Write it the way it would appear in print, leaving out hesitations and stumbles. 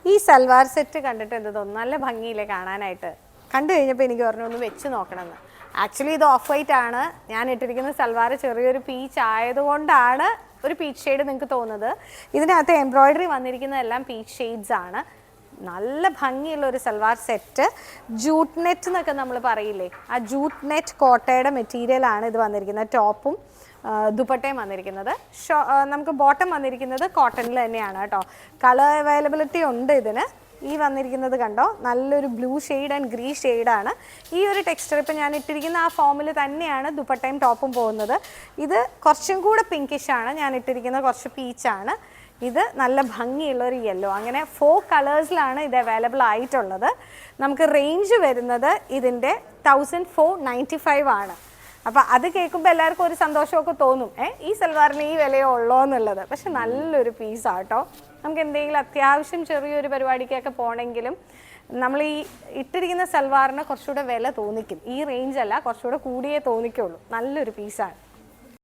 ഈ സൽവാർ സെറ്റ് കണ്ടിട്ട് എന്ത് തോന്നുന്നു? നല്ല ഭംഗിയില്ലേ കാണാനായിട്ട്? കണ്ടു കഴിഞ്ഞപ്പോൾ എനിക്ക് പറഞ്ഞു ഒന്ന് വെച്ച് നോക്കണമെന്ന്. ആക്ച്വലി ഇത് ഓഫ് വൈറ്റ് ആണ്. ഞാൻ ഇട്ടിരിക്കുന്ന സൽവാർ ചെറിയൊരു പീച്ച് ആയതുകൊണ്ടാണ് ഒരു പീച്ച് ഷെയ്ഡ് നിങ്ങൾക്ക് തോന്നുന്നത്. ഇതിനകത്ത് എംബ്രോയിഡറി വന്നിരിക്കുന്നതെല്ലാം പീച്ച് ഷെയ്ഡ്സ് ആണ്. നല്ല ഭംഗിയുള്ള ഒരു സൽവാർ സെറ്റ്. ജൂട്ട് നെറ്റ് എന്നൊക്കെ നമ്മൾ പറയില്ലേ, ആ ജൂട്ട് നെറ്റ് കോട്ടയുടെ മെറ്റീരിയലാണ് ഇത് വന്നിരിക്കുന്നത്. ടോപ്പും ദുപ്പട്ടയും വന്നിരിക്കുന്നത്. നമുക്ക് ബോട്ടം വന്നിരിക്കുന്നത് കോട്ടണിൽ തന്നെയാണ് കേട്ടോ. കളർ അവൈലബിലിറ്റി ഉണ്ട് ഇതിന്. ഈ വന്നിരിക്കുന്നത് കണ്ടോ, നല്ലൊരു ബ്ലൂ ഷെയ്ഡ് ആൻഡ് ഗ്രീൻ ഷെയ്ഡാണ്. ഈ ഒരു ടെക്സ്ചർ ഇപ്പം ഞാൻ ഇട്ടിരിക്കുന്ന ആ ഫോമിൽ തന്നെയാണ് ദുപ്പട്ടയും ടോപ്പും പോകുന്നത്. ഇത് കുറച്ചും കൂടെ പിങ്കിഷാണ്. ഞാൻ ഇട്ടിരിക്കുന്നത് കുറച്ച് പീച്ചാണ്. ഇത് നല്ല ഭംഗിയുള്ളൊരു യെല്ലോ. അങ്ങനെ 4 കളേഴ്സിലാണ് ഇത് അവൈലബിൾ ആയിട്ടുള്ളത്. നമുക്ക് റേഞ്ച് വരുന്നത് ഇതിൻ്റെ 1495 ആണ്. അപ്പോൾ അത് കേൾക്കുമ്പോൾ എല്ലാവർക്കും ഒരു സന്തോഷമൊക്കെ തോന്നും, ഈ സൽവാറിന് ഈ വിലയോ ഉള്ളോ എന്നുള്ളത്. പക്ഷെ നല്ലൊരു പീസാട്ടോ. നമുക്ക് എന്തെങ്കിലും അത്യാവശ്യം ചെറിയൊരു പരിപാടിക്കൊക്കെ പോകണമെങ്കിലും നമ്മൾ ഈ ഇട്ടിരിക്കുന്ന സൽവാറിന് കുറച്ചുകൂടെ വില തോന്നിക്കും. ഈ റേഞ്ചല്ല, കുറച്ചുകൂടെ കൂടിയേ തോന്നിക്കുള്ളൂ. നല്ലൊരു പീസാണ്.